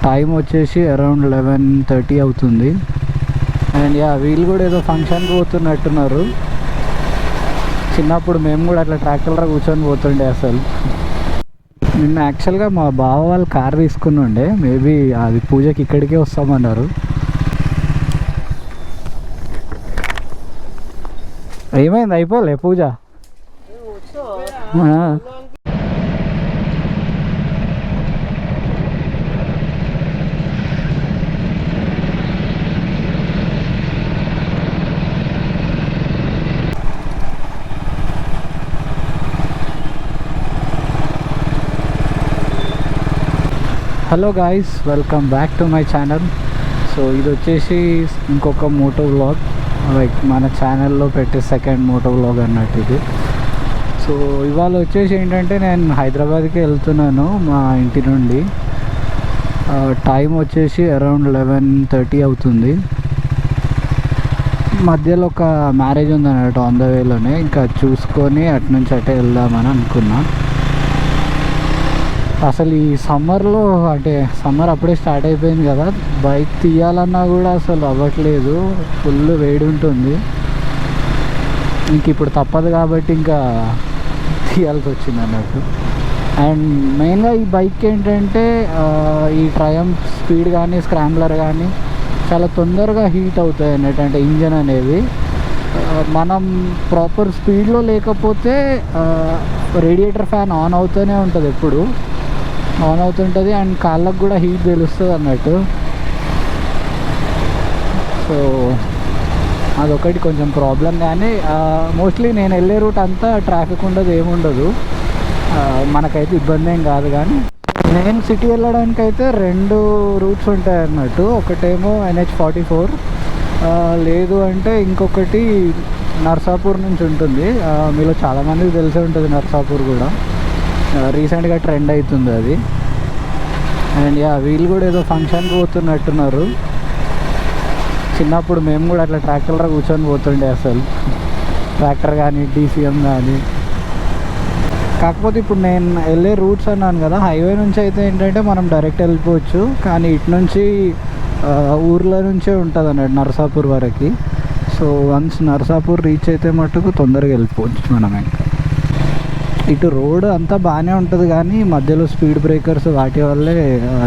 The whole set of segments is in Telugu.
టైం వచ్చేసి అరౌండ్ 11:30 అవుతుంది. అండ్ వీళ్ళు కూడా ఏదో ఫంక్షన్కి పోతున్నట్టున్నారు. చిన్నప్పుడు మేము కూడా అట్లా ట్రాక్టర్లో కూర్చొని పోతుండే. అసలు నిన్న యాక్చువల్గా మా బావ వాళ్ళు కార్ తీసుకుని ఉండే, మేబీ అది పూజకి ఇక్కడికే వస్తామన్నారు. ఏమైంది, అయిపోలే Pooja? Hello guys, welcome back to my channel. So ఇది వచ్చేసి ఇంకొక మోటో వ్లాగ్, లైక్ మన ఛానల్లో పెట్టే సెకండ్ మోటో వ్లాగ్ అన్నట్టు ఇది. సో ఇవాళ వచ్చేసి ఏంటంటే నేను హైదరాబాద్కి వెళ్తున్నాను మా ఇంటి నుండి. టైం వచ్చేసి అరౌండ్ 11:30 అవుతుంది. మధ్యలో ఒక మ్యారేజ్ ఉంది అన్నట్టు ఆన్ ద వేలోనే, ఇంకా చూసుకొని అటు నుంచి అటే వెళ్దామని అనుకున్నా. అసలు ఈ సమ్మర్లో, అంటే సమ్మర్ అప్పుడే స్టార్ట్ అయిపోయింది కదా, బైక్ తీయాలన్నా కూడా అసలు అవ్వట్లేదు, ఫుల్ వేడి ఉంటుంది. ఇంక ఇప్పుడు తప్పదు కాబట్టి ఇంకా తీయాల్సి వచ్చింది అన్నట్టు. అండ్ మెయిన్గా ఈ బైక్ ఏంటంటే ఈ ట్రయంఫ్ స్పీడ్ కానీ స్క్రాంబ్లర్ కానీ చాలా తొందరగా హీట్ అవుతాయి అన్నట్టు. అంటే ఇంజన్ అనేది మనం ప్రాపర్ స్పీడ్లో లేకపోతే రేడియేటర్ ఫ్యాన్ ఆన్ అవుతూనే ఉంటుంది, ఎప్పుడు ఆన్ అవుతుంటుంది. అండ్ కాళ్ళకు కూడా హీట్ తెలుస్తుంది అన్నట్టు. సో అదొకటి కొంచెం ప్రాబ్లం. కానీ మోస్ట్లీ నేను వెళ్ళే రూట్ అంతా ట్రాఫిక్ ఉండదు, ఏముండదు, మనకైతే ఇబ్బంది ఏం కాదు. కానీ నేను సిటీ వెళ్ళడానికి అయితే 2 రూట్స్ ఉంటాయి అన్నట్టు. ఒకటేమో NH44, లేదు అంటే ఇంకొకటి నర్సాపూర్ నుంచి ఉంటుంది. మీలో చాలామందికి తెలిసే ఉంటుంది నర్సాపూర్ కూడా, రీసెంట్గా ట్రెండ్ అవుతుంది అది. అండ్ వీళ్ళు కూడా ఏదో ఫంక్షన్కి పోతున్నట్టున్నారు. చిన్నప్పుడు మేము కూడా అట్లా ట్రాక్టర్లో కూర్చొని పోతుండే. అసలు ట్రాక్టర్ కానీ DCM కానీ. కాకపోతే ఇప్పుడు నేను వెళ్ళే రూట్స్ అన్నాను కదా, హైవే నుంచి అయితే ఏంటంటే మనం డైరెక్ట్ వెళ్ళిపోవచ్చు. కానీ ఇటు నుంచి ఊర్ల నుంచే ఉంటుంది అన్నట్టు నర్సాపూర్ వరకు. సో వన్స్ నర్సాపూర్ రీచ్ అయితే మటుకు తొందరగా వెళ్ళిపోవచ్చు మనం. ఇంకా ఇటు రోడ్ అంతా బాగానే ఉంటుంది, కానీ మధ్యలో స్పీడ్ బ్రేకర్స్ వాటి వల్లే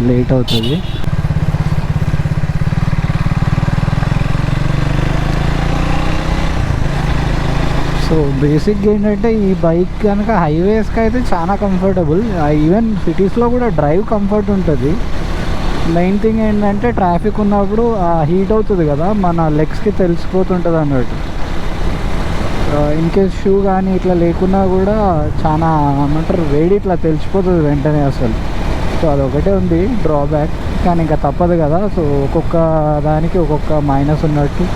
లేట్ అవుతుంది. సో బేసిక్గా ఏంటంటే ఈ బైక్ కనుక హైవేస్కి అయితే చాలా కంఫర్టబుల్. ఈవెన్ సిటీస్లో కూడా డ్రైవ్ కంఫర్ట్ ఉంటుంది. మెయిన్ థింగ్ ఏంటంటే ట్రాఫిక్ ఉన్నప్పుడు హీట్ అవుతుంది కదా, మన లెగ్స్కి తెలిసిపోతుంటుంది అన్నట్టు. ఇన్ కేస్ షూ కానీ ఇట్లా లేకున్నా కూడా చాలా ఏమంటారు, వేడి ఇట్లా తెలిసిపోతుంది వెంటనే అసలు. సో అదొకటే ఉంది డ్రాబ్యాక్, కానీ ఇంకా తప్పదు కదా. సో ఒక్కొక్క దానికి ఒక్కొక్క మైనస్ ఉన్నట్టు.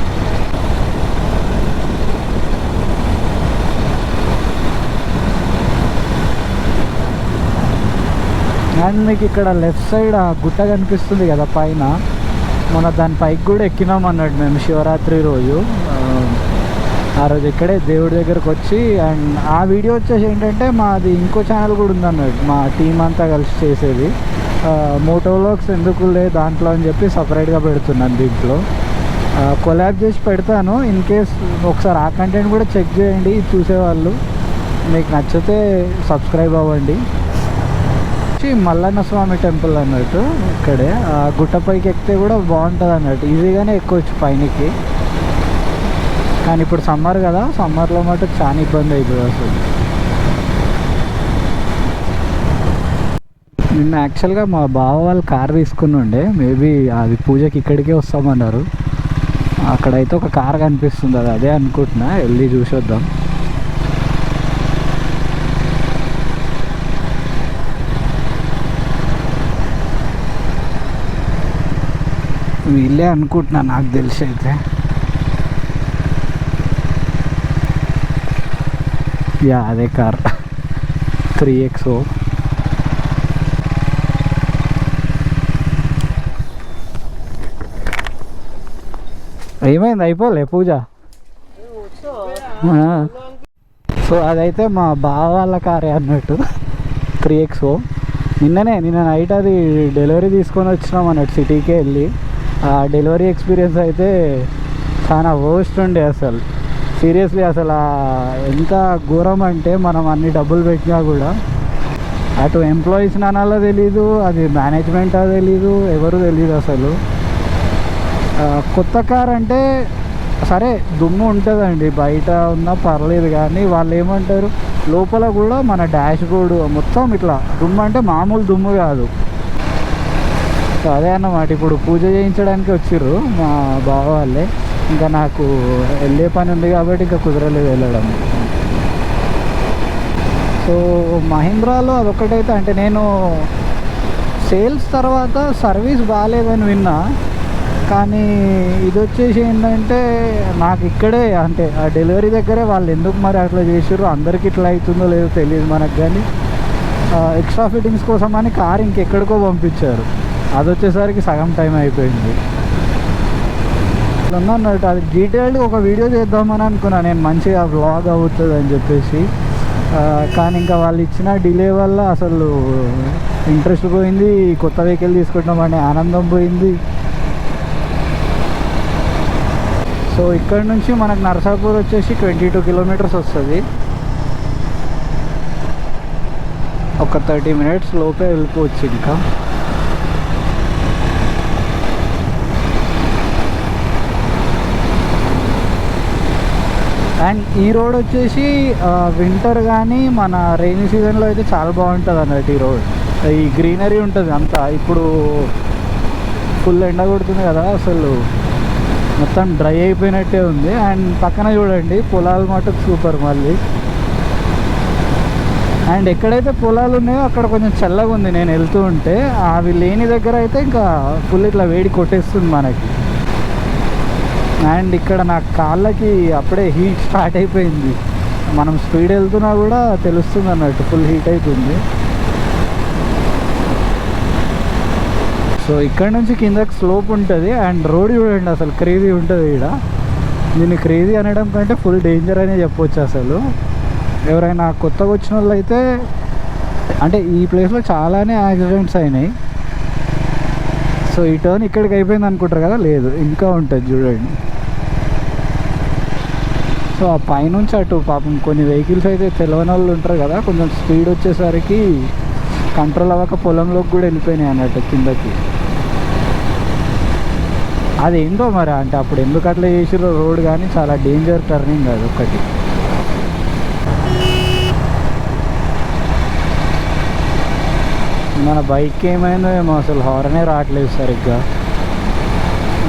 అండ్ మీకు ఇక్కడ లెఫ్ట్ సైడ్ గుట్ట కనిపిస్తుంది కదా పైన, మన దాని పైకి కూడా ఎక్కినాం అన్నట్టు మేము శివరాత్రి రోజు. ఆ రోజు ఇక్కడే దేవుడి దగ్గరకు వచ్చి. అండ్ ఆ వీడియో వచ్చేసి ఏంటంటే మాది ఇంకో ఛానల్ కూడా ఉందన్నట్టు, మా టీం అంతా కలిసి చేసేది. మోటో వ్లాగ్స్ ఎందుకులే దాంట్లో అని చెప్పి సపరేట్గా పెడుతున్నాను. దీంట్లో కొలాబ్ చేసి పెడతాను. ఇన్ కేస్ ఒకసారి ఆ కంటెంట్ కూడా చెక్ చేయండి చూసేవాళ్ళు, మీకు నచ్చితే సబ్స్క్రైబ్ అవ్వండి. మల్లన్న స్వామి టెంపుల్ అన్నట్టు ఇక్కడే, గుట్టపైకి ఎక్కితే కూడా బాగుంటుంది అన్నట్టు, ఈజీగానే ఎక్కొచ్చు పైనకి. కానీ ఇప్పుడు సమ్మర్ కదా, సమ్మర్లో మటు చాలా ఇబ్బంది అవుతుంది అసలు. నిన్న యాక్చువల్గా మా బావ వాళ్ళు కార్ తీసుకుని ఉండే, మేబీ అది పూజకి ఇక్కడికే వస్తామన్నారు. అక్కడైతే ఒక కార్ కనిపిస్తుంది, అది అదే అనుకుంటున్నా, వెళ్ళి చూసొద్దాం. వీళ్ళే అనుకుంటున్నా నాకు తెలిసి అయితే. అదే కార్ 3XO. ఏమైంది, అయిపోలే పూజ? సో అదైతే మా బావ వాళ్ళ కారే అన్నట్టు 3XO. నిన్న నైట్ అది డెలివరీ తీసుకొని వచ్చినాం అన్నట్టు సిటీకే వెళ్ళి. ఆ డెలివరీ ఎక్స్పీరియన్స్ అయితే చాలా వర్స్ట్ ఉండే అసలు. సీరియస్లీ అసలు ఎంత ఘోరం అంటే మనం అన్ని డబ్బులు పెట్టినా కూడా అటు ఎంప్లాయీస్ నానాలో తెలీదు, అది మేనేజ్మెంట్ తెలీదు, ఎవరు తెలీదు అసలు. కొత్త కార్ అంటే సరే దుమ్ము ఉంటుందండి, బయట ఉన్నా పర్లేదు, కానీ వాళ్ళు ఏమంటారు లోపల కూడా మన డాష్ బోర్డు మొత్తం ఇట్లా దుమ్ము అంటే మామూలు దుమ్ము కాదు. సో అదే అన్నమాట. ఇప్పుడు పూజ చేయించడానికి వచ్చిర్రు మా బావ వాళ్ళే. ఇంకా నాకు వెళ్ళే పని ఉంది కాబట్టి ఇంకా కుదరలేదు వెళ్ళడం. సో మహీంద్రాలో అదొక్కటైతే, అంటే నేను సేల్స్ తర్వాత సర్వీస్ బాగాలేదని విన్నా, కానీ ఇది వచ్చేసి ఏంటంటే నాకు ఇక్కడే అంటే ఆ డెలివరీ దగ్గరే వాళ్ళు ఎందుకు మరి అట్లా చేసారు, అందరికి ఇట్లా అవుతుందో లేదో తెలియదు మనకు, కానీ ఎక్స్ట్రా ఫిట్టింగ్స్ కోసం అని కార్ ఇంకెక్కడికో పంపించారు. అది వచ్చేసరికి సగం టైం అయిపోయింది అన్నట్టు. అది డీటెయిల్డ్గా ఒక వీడియో చేద్దామని అనుకున్నా నేను, మంచిగా వ్లాగ్ అవుతుంది అని చెప్పేసి. కానీ ఇంకా వాళ్ళు ఇచ్చిన డిలే వల్ల అసలు ఇంట్రెస్ట్ పోయింది, కొత్త వెహికల్ తీసుకుంటామనే ఆనందం పోయింది. సో ఇక్కడ నుంచి మనకు నర్సాపూర్ వచ్చేసి 22 కిలోమీటర్స్ వస్తుంది. ఒక 30 మినిట్స్ లోపే వెళ్ళిపోవచ్చు ఇంకా. అండ్ ఈ రోడ్ వచ్చేసి వింటర్ కానీ మన రెయినీ సీజన్లో అయితే చాలా బాగుంటుంది అన్నట్టు. ఈ రోడ్ ఈ గ్రీనరీ ఉంటుంది అంతా. ఇప్పుడు ఫుల్ ఎండ కొడుతుంది కదా, అసలు మొత్తం డ్రై అయిపోయినట్టే ఉంది. అండ్ పక్కన చూడండి పొలాలు మటుకు సూపర్ మళ్ళీ. అండ్ ఎక్కడైతే పొలాలు ఉన్నాయో అక్కడ కొంచెం చల్లగా ఉంది నేను వెళ్తూ ఉంటే. అవి లేని దగ్గర అయితే ఇంకా ఫుల్ ఇట్లా వేడి కొట్టేస్తుంది మనకి. అండ్ ఇక్కడ నా కాళ్ళకి అప్పుడే హీట్ స్టార్ట్ అయిపోయింది. మనం స్పీడ్ వెళ్తున్నా కూడా తెలుస్తుంది అన్నట్టు, ఫుల్ హీట్ అవుతుంది. సో ఇక్కడ నుంచి కిందకి స్లోప్ ఉంటుంది. అండ్ రోడ్ చూడండి అసలు క్రేజీ ఉంటుంది ఇక్కడ. దీన్ని క్రేజీ అనడం కంటే ఫుల్ డేంజర్ అనే చెప్పవచ్చు అసలు. ఎవరైనా కొత్తగా వచ్చిన వాళ్ళు అయితే, అంటే ఈ ప్లేస్లో చాలానే యాక్సిడెంట్స్ అయినాయి. సో ఈ టర్న్ ఇక్కడికి అయిపోయింది అనుకుంటారు కదా, లేదు ఇంకా ఉంటుంది చూడండి. సో ఆ పైనుంచి అటు పాపం కొన్ని వెహికల్స్ అయితే తెలియని వాళ్ళు ఉంటారు కదా, కొంచెం స్పీడ్ వచ్చేసరికి కంట్రోల్ అవ్వక పొలంలోకి కూడా వెళ్ళిపోయినాయి అన్నట్టు కిందకి. అదేంటో మరి, అంటే అప్పుడు ఎందుకు అట్లా చేసిరో రోడ్, కానీ చాలా డేంజర్ టర్నింగ్ అది ఒకటి. మన బైక్ ఏమైందో ఏమో అసలు హార్నే రావట్లేదు సరిగ్గా.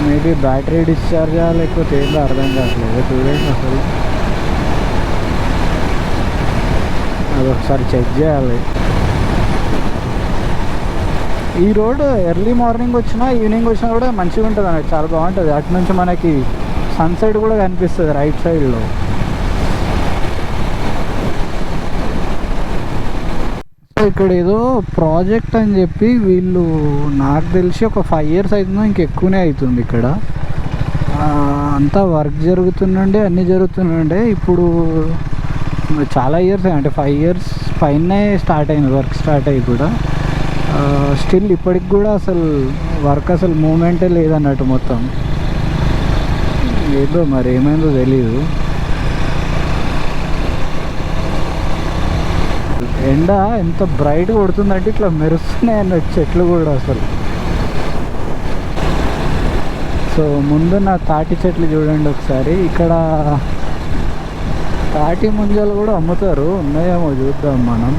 మేబీ బ్యాటరీ డిశ్చార్జా లేకపోతే ఏందో అర్థం కావట్లేదు. చూడండి అసలు అది ఒకసారి చెక్ చేయాలి. ఈ రోడ్ ఎర్లీ మార్నింగ్ వచ్చినా ఈవినింగ్ వచ్చినా కూడా మంచిగా ఉంటుంది అన్నట్టు, చాలా బాగుంటుంది. అటు నుంచి మనకి సన్సెట్ కూడా కనిపిస్తుంది రైట్ సైడ్లో. ఇక్కడ ఏదో ప్రాజెక్ట్ అని చెప్పి వీళ్ళు, నాకు తెలిసి ఒక 5 years అవుతుందో ఇంకెక్కువనే అవుతుంది ఇక్కడ. అంతా వర్క్ జరుగుతుండే, అన్నీ జరుగుతుండే. ఇప్పుడు చాలా ఇయర్స్ అంటే 5 years పైనే స్టార్ట్ అయింది వర్క్, స్టార్ట్ అయ్యి కూడా స్టిల్ ఇప్పటికి కూడా అసలు వర్క్ అసలు మూమెంటే లేదన్నట్టు మొత్తం. ఏదో మరి ఏమైందో తెలీదు. ఎండ ఎంత బ్రైట్ కొడుతుందంటే ఇట్లా మెరుస్తున్నాయి అన్నట్టు చెట్లు కూడా అసలు. సో ముందున్న తాటి చెట్లు చూడండి ఒకసారి. ఇక్కడ తాటి ముంజలు కూడా అమ్ముతారు, ఉన్నాయేమో చూద్దాం మనం.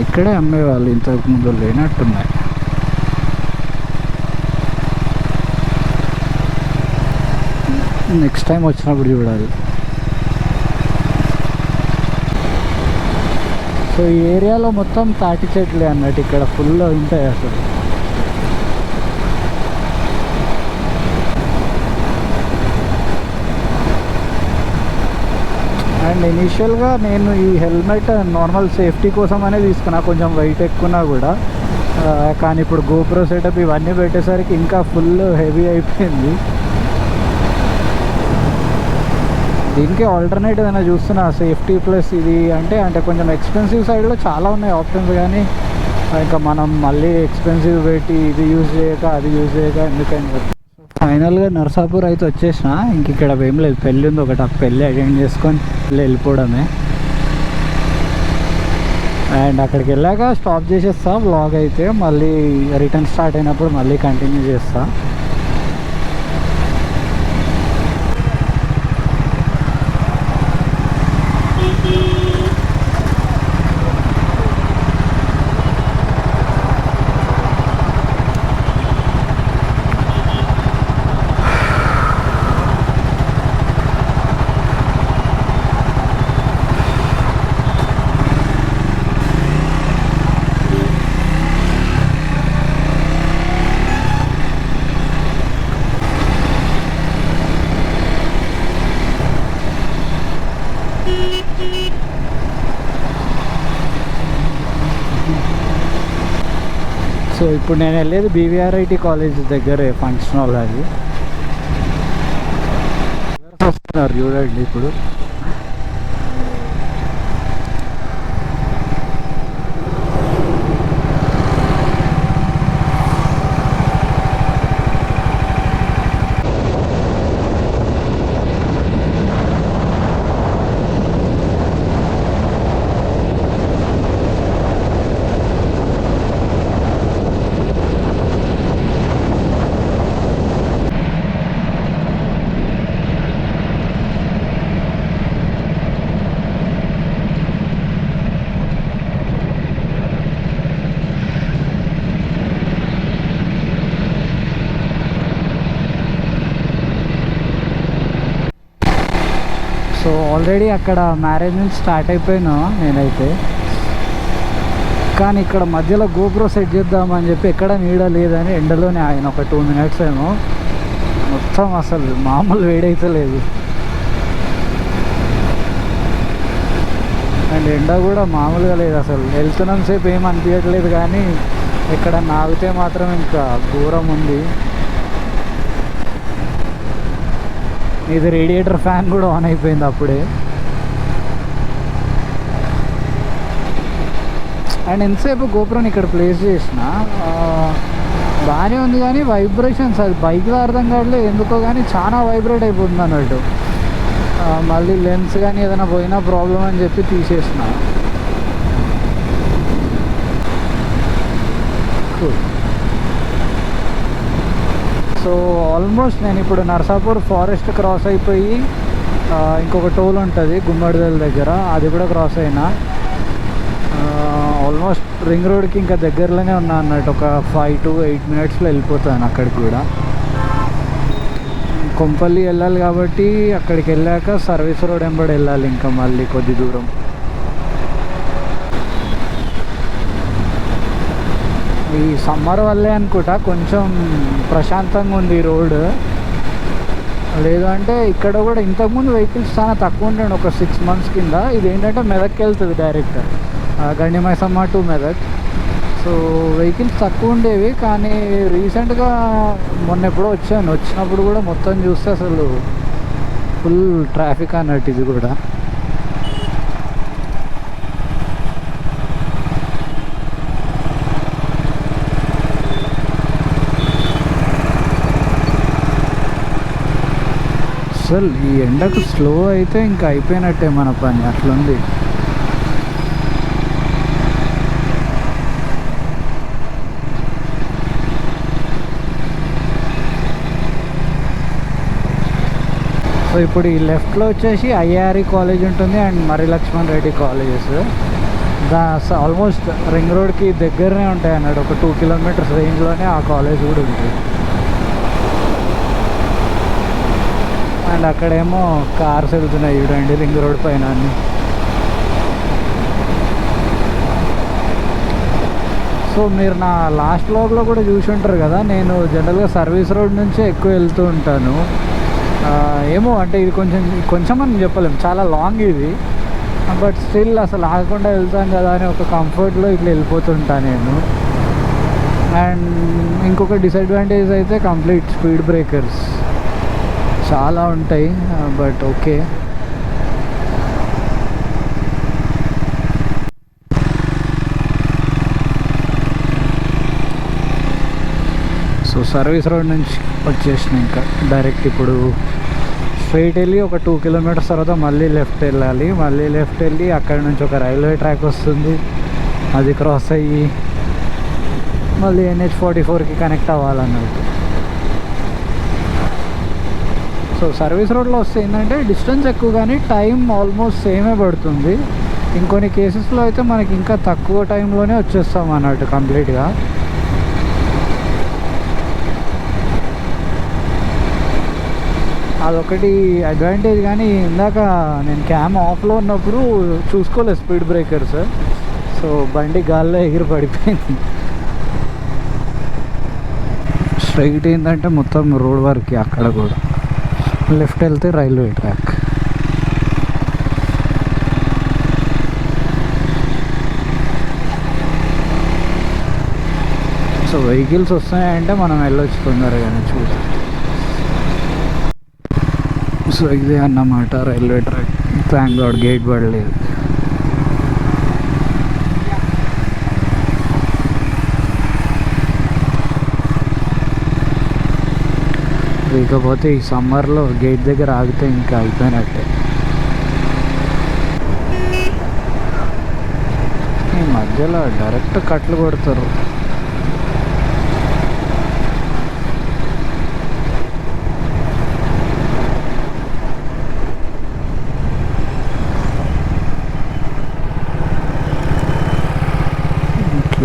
ఇక్కడే అమ్మేవాళ్ళు, ఇంతకు ముందు లేనట్టున్నాయి. నెక్స్ట్ టైం వచ్చినప్పుడు చూడాలి. సో ఈ ఏరియాలో మొత్తం తాటి చెట్లే అన్నట్టు, ఇక్కడ ఫుల్ ఉంటాయి అసలు. అండ్ ఇనీషియల్గా నేను ఈ హెల్మెట్ నార్మల్ సేఫ్టీ కోసం అనే తీసుకున్నా, కొంచెం వెయిట్ ఎక్కువనా కూడా. కానీ ఇప్పుడు గోప్రో సెటప్ ఇవన్నీ పెట్టేసరికి ఇంకా ఫుల్ హెవీ అయిపోయింది. దీనికి ఆల్టర్నేట్ ఏదైనా చూస్తున్నా, సేఫ్టీ ప్లస్ ఇది అంటే కొంచెం ఎక్స్పెన్సివ్ సైడ్లో చాలా ఉన్నాయి ఆప్షన్స్, కానీ ఇంకా మనం మళ్ళీ ఎక్స్పెన్సివ్ పెట్టి ఇది యూజ్ చేయక అది యూజ్ చేయక ఎందుకని చెప్పి ఫైనల్గా నర్సాపూర్ అయితే వచ్చేసిన. ఇంక ఇక్కడ ఏం లేదు, పెళ్ళి ఉంది ఒకటి, ఆ పెళ్ళి అటెండ్ చేసుకొని వెళ్ళిపోవడమే. అండ్ అక్కడికి వెళ్ళాక స్టాప్ చేసేస్తా వ్లాగ్ అయితే, మళ్ళీ రిటర్న్ స్టార్ట్ అయినప్పుడు మళ్ళీ కంటిన్యూ చేస్తా. సో ఇప్పుడు నేను వెళ్ళేది బీవీఆర్ఐటి కాలేజ్ దగ్గరే ఫంక్షన్ హాల్. అది వస్తున్నారు చూడండి ఇప్పుడు. సో ఆల్రెడీ అక్కడ మ్యారేజ్ నుంచి స్టార్ట్ అయిపోయినా నేనైతే, కానీ ఇక్కడ మధ్యలో గోప్రో సెట్ చేద్దామని చెప్పి ఎక్కడ నీడ లేదని ఎండలోనే ఆయన ఒక 2 minutes ఏమో, మొత్తం అసలు మామూలు వేడైతే లేదు. అండ్ ఎండ కూడా మామూలుగా లేదు అసలు. వెళ్తున్నాం సేపు ఏం అనిపించట్లేదు, కానీ ఇక్కడ నాగితే మాత్రం ఇంకా ఘోరం ఉంది. ఇది రేడియేటర్ ఫ్యాన్ కూడా ఆన్ అయిపోయింది అప్పుడే. అండ్ ఎంతసేపు గోప్రోని ఇక్కడ ప్లేస్ చేసిన బాగానే ఉంది, కానీ వైబ్రేషన్స్ అది బైక్లో అర్థం కావట్లేదు ఎందుకో, కానీ చాలా వైబ్రేట్ అయిపోతుంది అన్నట్టు. మళ్ళీ లెన్స్ కానీ ఏదైనా పోయినా ప్రాబ్లం అని చెప్పి తీసేసిన. సో ఆల్మోస్ట్ నేను ఇప్పుడు నర్సాపూర్ ఫారెస్ట్ క్రాస్ అయిపోయి ఇంకొక టోల్ ఉంటుంది గుమ్మడిదల దగ్గర, అది కూడా క్రాస్ అయినా. ఆల్మోస్ట్ రింగ్ రోడ్కి ఇంకా దగ్గరలోనే ఉన్నా అన్నట్టు. ఒక 5 to 8 minutesలో వెళ్ళిపోతాను అక్కడికి కూడా. కొంపల్లి వెళ్ళాలి కాబట్టి అక్కడికి వెళ్ళాక సర్వీస్ రోడ్ వెంబడి వెళ్ళాలి ఇంకా మళ్ళీ కొద్ది దూరం. ఈ సమ్మర్ వల్లే అనుకుంటా కొంచెం ప్రశాంతంగా ఉంది రోడ్. లేదు అంటే ఇక్కడ కూడా ఇంతకుముందు వెహికల్స్ చాలా తక్కువ ఉండండి ఒక 6 months కింద. ఇది ఏంటంటే మెదక్కి వెళ్తుంది direct, Gandimaisamma to Medak. So vehicles తక్కువ ఉండేవి, కానీ రీసెంట్గా మొన్న ఎప్పుడో వచ్చినప్పుడు కూడా మొత్తం చూస్తే అసలు ఫుల్ ట్రాఫిక్ అన్నట్టు ఇది కూడా. అసలు ఈ ఎండకు స్లో అయితే ఇంకా అయిపోయినట్టే మన పని, అట్లుంది. సో ఇప్పుడు ఈ లెఫ్ట్లో వచ్చేసి ఐఆర్ఈ కాలేజ్ ఉంటుంది అండ్ మరి Lakshman Reddy colleges. Almost ring రోడ్కి దగ్గరనే ఉంటాయి అన్నాడు, ఒక 2 kilometers రేంజ్లోనే ఆ కాలేజ్ కూడా ఉంది. అండ్ అక్కడేమో కార్స్ వెళ్తున్నాయి చూడండి రింగ్ రోడ్ పైన అన్ని. సో మీరు నా లాస్ట్ వ్లాగ్లో కూడా చూసి ఉంటారు కదా, నేను జనరల్గా సర్వీస్ రోడ్ నుంచే ఎక్కువ వెళ్తూ ఉంటాను. ఏమో అంటే ఇది కొంచెం కొంచెం అని చెప్పలేము, చాలా లాంగ్ ఇది. బట్ స్టిల్ అసలు ఆగకుండా వెళ్తాం కదా అని ఒక కంఫర్ట్లో ఇట్లా వెళ్ళిపోతుంటా నేను. అండ్ ఇంకొక డిసడ్వాంటేజ్ అయితే కంప్లీట్ స్పీడ్ బ్రేకర్స్ చాలా ఉంటాయి. But okay. So service road నుంచి వచ్చేసిన ఇంకా డైరెక్ట్ ఇప్పుడు స్ట్రైట్ వెళ్ళి ఒక 2 కిలోమీటర్స్ తర్వాత మళ్ళీ లెఫ్ట్ వెళ్ళాలి. మళ్ళీ లెఫ్ట్ వెళ్ళి అక్కడ నుంచి ఒక రైల్వే ట్రాక్ వస్తుంది, అది క్రాస్ అయ్యి మళ్ళీ NH44కి కనెక్ట్ అవ్వాలన్నట్టు. సో సర్వీస్ రోడ్లో వస్తే ఏంటంటే డిస్టెన్స్ ఎక్కువ కానీ టైం ఆల్మోస్ట్ సేమే పడుతుంది. ఇంకొన్ని కేసెస్లో అయితే మనకి ఇంకా తక్కువ టైంలోనే వచ్చేస్తాం అన్నట్టు కంప్లీట్గా. అదొకటి అడ్వాంటేజ్. కానీ ఇందాక నేను క్యామ్ ఆఫ్లో ఉన్నప్పుడు చూసుకోలేదు స్పీడ్ బ్రేకర్స్, సో బండి గాల్లో ఎగిరి పడిపోయింది. స్ట్రైట్ ఏంటంటే మొత్తం రోడ్ వర్క్, అక్కడ కూడా లెఫ్ట్ వెళ్తే రైల్వే ట్రాక్. సో వెహికల్స్ వస్తున్నాయంటే మనం వెళ్ళొచ్చు తొందరగానే చూసి. సో ఇదే అన్నమాట railway track. Thank God gate పడలేదు. లేకపోతే ఈ సమ్మర్లో గేట్ దగ్గర ఆగితే ఇంకా అయిపోయినట్టే. ఈ మధ్యలో డైరెక్ట్ కట్లు కొడతారు.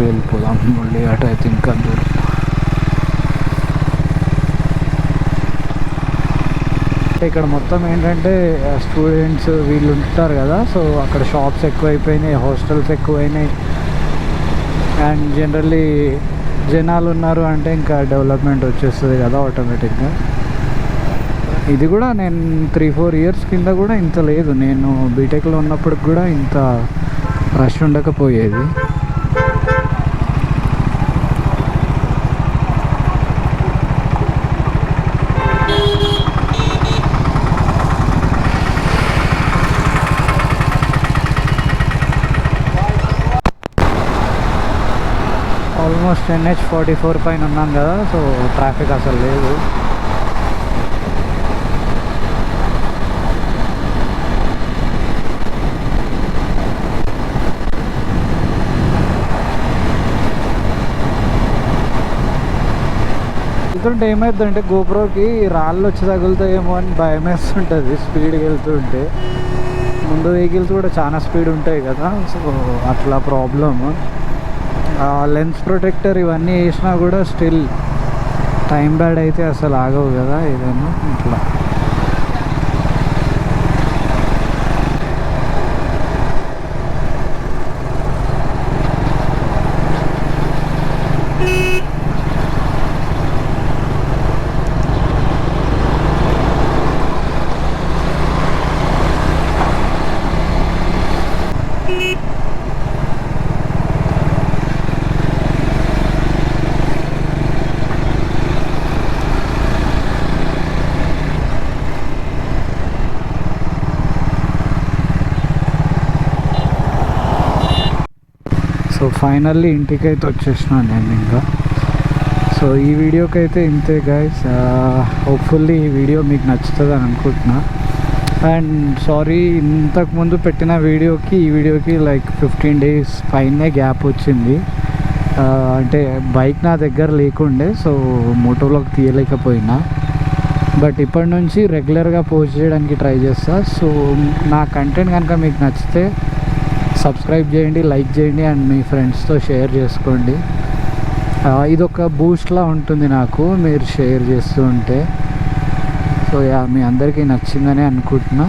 వెళ్ళిపోదాం మళ్ళీ అటు అయితే ఇంకా దూరం. ఇక్కడ మొత్తం ఏంటంటే స్టూడెంట్స్ వీళ్ళు ఉంటారు కదా, సో అక్కడ షాప్స్ ఎక్కువైపోయినాయి, హాస్టల్స్ ఎక్కువైనాయి. అండ్ జనరల్లీ జనాలు ఉన్నారు అంటే ఇంకా డెవలప్మెంట్ వచ్చేస్తుంది కదా ఆటోమేటిక్గా. ఇది కూడా నేను 3-4 ఇయర్స్ కింద కూడా ఇంత లేదు. నేను బీటెక్లో ఉన్నప్పటికి కూడా ఇంత రష్ ఉండకపోయేది. ఆల్మోస్ట్ NH44 పైన ఉన్నాం కదా, సో ట్రాఫిక్ అసలు లేదు. వెళ్తుంటే ఏమవుతుందంటే గోప్రోకి రాళ్ళు వచ్చి తగులుతాయేమో అని భయం వేస్తుంటుంది స్పీడ్గా వెళ్తుంటే. ముందు వెహికల్స్ కూడా చాలా స్పీడ్ ఉంటాయి కదా, సో అట్లా ప్రాబ్లమ్. లెన్స్ ప్రొటెక్టర్ ఇవన్నీ వేసినా కూడా స్టిల్ టైం బ్యాడ్ అయితే అసలు ఆగవు కదా ఏదైనా ఇట్లా. సో ఫైనల్లీ ఇంటికైతే వచ్చేసినాను నేను ఇంకా. సో ఈ వీడియోకి అయితే ఇంతే గైస్. హోప్ఫుల్లీ ఈ వీడియో మీకు నచ్చుతుంది అని అనుకుంటున్నా. అండ్ సారీ, ఇంతకుముందు పెట్టిన వీడియోకి ఈ వీడియోకి లైక్ 15 days పైనే గ్యాప్ వచ్చింది. అంటే బైక్ నా దగ్గర లేకుండే, సో మోటోలోకి తీయలేకపోయినా. బట్ ఇప్పటి నుంచి రెగ్యులర్గా పోస్ట్ చేయడానికి ట్రై చేస్తా. సో నా కంటెంట్ కనుక మీకు నచ్చితే సబ్స్క్రైబ్ చేయండి, లైక్ చేయండి, అండ్ మీ ఫ్రెండ్స్తో షేర్ చేసుకోండి. ఇదొక బూస్ట్లా ఉంటుంది నాకు మీరు షేర్ చేస్తూ ఉంటే. సో మీ అందరికీ నచ్చిందని అనుకుంటున్నా.